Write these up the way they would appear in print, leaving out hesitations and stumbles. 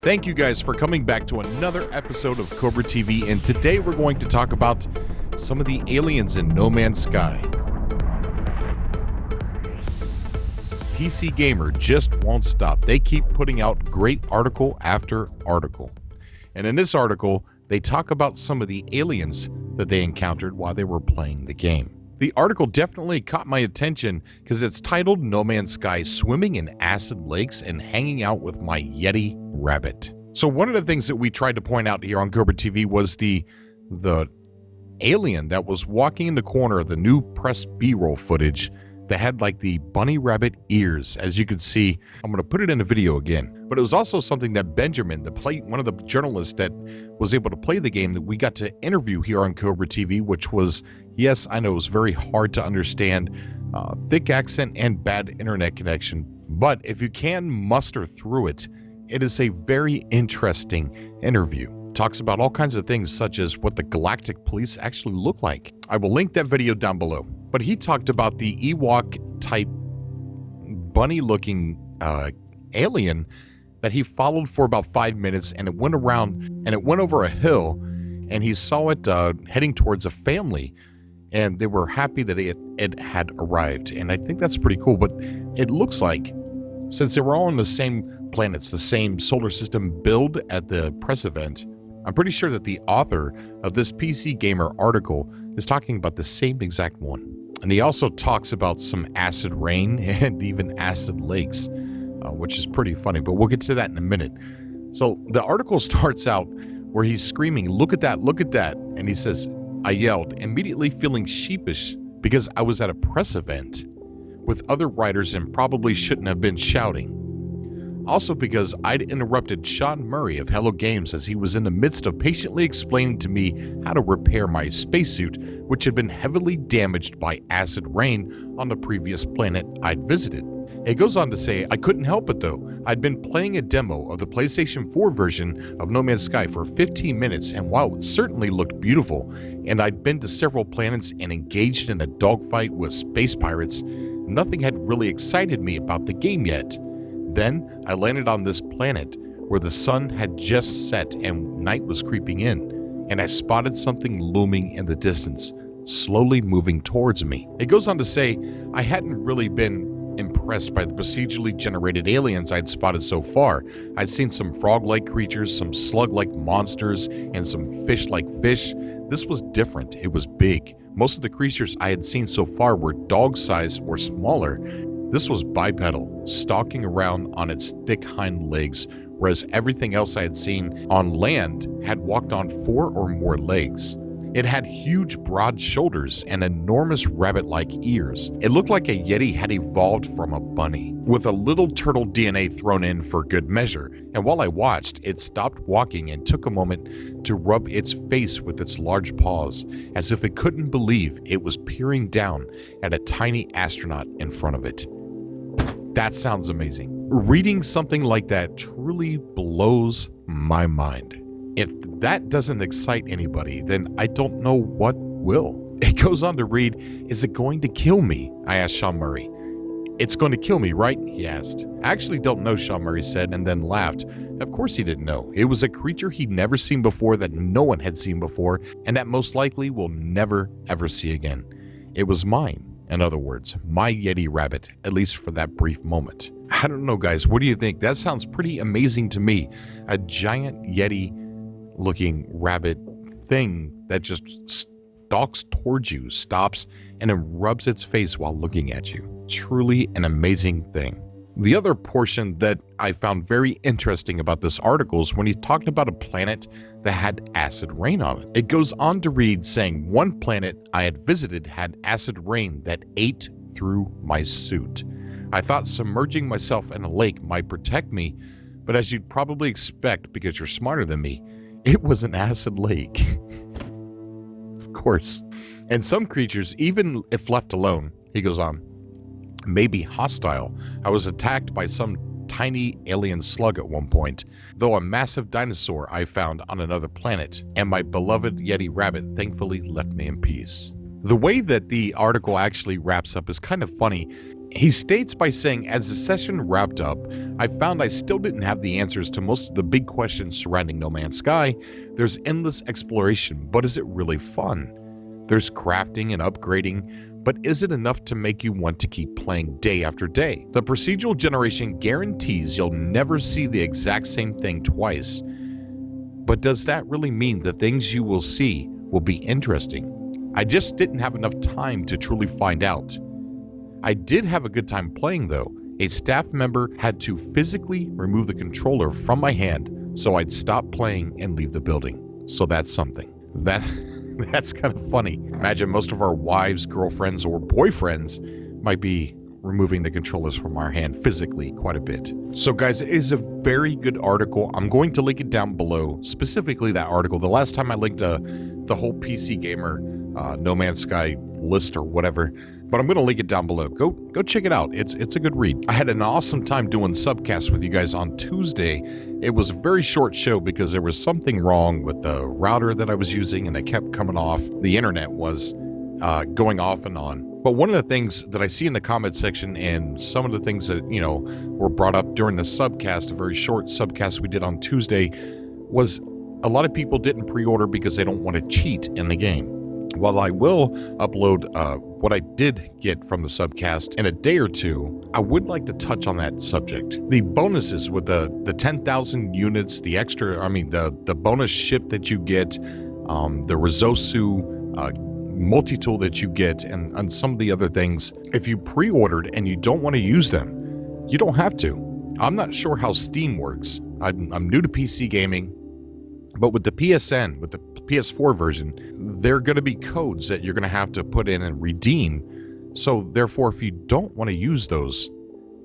Thank you guys for coming back to another episode of Cobra TV, and today we're going to talk about some of the aliens in No Man's Sky. PC Gamer just won't stop. They keep putting out great article after article. And in this article, they talk about some of the aliens that they encountered while they were playing the game. The article definitely caught my attention because it's titled No Man's Sky Swimming in Acid Lakes and Hanging Out with My Yeti Rabbit. So one of the things that we tried to point out here on Cobra TV was the alien that was walking in the corner of the new press B-roll footage that had like the bunny rabbit ears. As you can see, I'm going to put it in a video again. But it was also something that Benjamin, one of the journalists that was able to play the game, that we got to interview here on Cobra TV, which was, yes, I know it was very hard to understand, thick accent and bad internet connection. But if you can muster through it, it is a very interesting interview. Talks about all kinds of things such as what the Galactic Police actually look like. I will link that video down below. But he talked about the Ewok type bunny looking alien that he followed for about 5 minutes, and it went around and it went over a hill, and he saw it heading towards a family, and they were happy that it had arrived. And I think that's pretty cool. But it looks like, since they were all on the same planets, the same solar system build at the press event, I'm pretty sure that the author of this PC Gamer article is talking about the same exact one. And he also talks about some acid rain and even acid lakes, which is pretty funny, but we'll get to that in a minute. So the article starts out where he's screaming, "Look at that, look at that." And he says, "I yelled, immediately feeling sheepish because I was at a press event with other writers and probably shouldn't have been shouting. Also because I'd interrupted Sean Murray of Hello Games as he was in the midst of patiently explaining to me how to repair my spacesuit, which had been heavily damaged by acid rain on the previous planet I'd visited." It goes on to say, "I couldn't help it though. I'd been playing a demo of the PlayStation 4 version of No Man's Sky for 15 minutes, and while it certainly looked beautiful, and I'd been to several planets and engaged in a dogfight with space pirates, nothing had really excited me about the game yet. Then I landed on this planet where the sun had just set and night was creeping in, and I spotted something looming in the distance, slowly moving towards me." It goes on to say, "I hadn't really been impressed by the procedurally generated aliens I'd spotted so far. I'd seen some frog-like creatures, some slug-like monsters, and some fish-like fish. This was different. It was big. Most of the creatures I had seen so far were dog-sized or smaller. This was bipedal, stalking around on its thick hind legs, whereas everything else I had seen on land had walked on 4 or more legs. It had huge broad shoulders and enormous rabbit-like ears. It looked like a Yeti had evolved from a bunny, with a little turtle DNA thrown in for good measure. And while I watched, it stopped walking and took a moment to rub its face with its large paws, as if it couldn't believe it was peering down at a tiny astronaut in front of it." That sounds amazing. Reading something like that truly blows my mind. If that doesn't excite anybody, then I don't know what will. It goes on to read, "Is it going to kill me?" I asked Sean Murray. "It's going to kill me, right?" he asked. "I actually don't know," Sean Murray said, and then laughed. Of course he didn't know. It was a creature he'd never seen before, that no one had seen before, and that most likely will never ever see again. It was mine. In other words, my Yeti rabbit, at least for that brief moment. I don't know, guys. What do you think? That sounds pretty amazing to me. A giant Yeti-looking rabbit thing that just stalks towards you, stops, and then rubs its face while looking at you. Truly an amazing thing. The other portion that I found very interesting about this article is when he talked about a planet that had acid rain on it. It goes on to read, saying, "One planet I had visited had acid rain that ate through my suit. I thought submerging myself in a lake might protect me, but as you'd probably expect because you're smarter than me, it was an acid lake." Of course. "And some creatures, even if left alone," he goes on, "may be hostile. I was attacked by some tiny alien slug at one point, though a massive dinosaur I found on another planet, and my beloved Yeti rabbit thankfully left me in peace." The way that the article actually wraps up is kind of funny. He states by saying, "As the session wrapped up, I found I still didn't have the answers to most of the big questions surrounding No Man's Sky. There's endless exploration, but is it really fun? There's crafting and upgrading, but is it enough to make you want to keep playing day after day? The procedural generation guarantees you'll never see the exact same thing twice. But does that really mean the things you will see will be interesting? I just didn't have enough time to truly find out. I did have a good time playing though. A staff member had to physically remove the controller from my hand so I'd stop playing and leave the building. So that's something. That's kind of funny. Imagine most of our wives, girlfriends, or boyfriends might be removing the controllers from our hand physically quite a bit. So guys, it is a very good article. I'm going to link it down below, specifically that article. The last time I linked the whole PC Gamer No Man's Sky list or whatever, but I'm going to link it down below. Go check it out. It's a good read. I had an awesome time doing subcasts with you guys on Tuesday. It was a very short show because there was something wrong with the router that I was using and it kept coming off. The internet was going off and on. But one of the things that I see in the comment section and some of the things that, were brought up during the subcast, a very short subcast we did on Tuesday, was a lot of people didn't pre-order because they don't want to cheat in the game. While I will upload what I did get from the subcast in a day or two, I would like to touch on that subject. The bonuses with the 10,000 units, the bonus ship that you get, the Rizosu multi-tool that you get, and some of the other things. If you pre-ordered and you don't want to use them, you don't have to. I'm not sure how Steam works. I'm new to PC gaming, but with the PSN, with the PS4 version, there are going to be codes that you're going to have to put in and redeem. So therefore, if you don't want to use those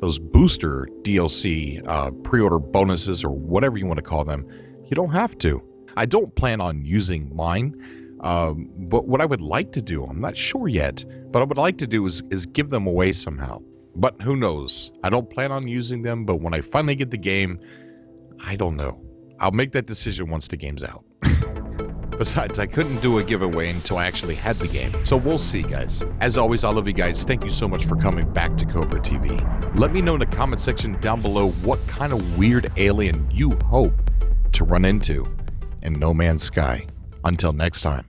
booster DLC pre-order bonuses or whatever you want to call them, you don't have to. I don't plan on using mine, but what I would like to do, I'm not sure yet, but I would like to do is give them away somehow. But who knows? I don't plan on using them, but when I finally get the game, I don't know. I'll make that decision once the game's out. Besides, I couldn't do a giveaway until I actually had the game. So we'll see, guys. As always, I love you guys. Thank you so much for coming back to Cobra TV. Let me know in the comment section down below what kind of weird alien you hope to run into in No Man's Sky. Until next time.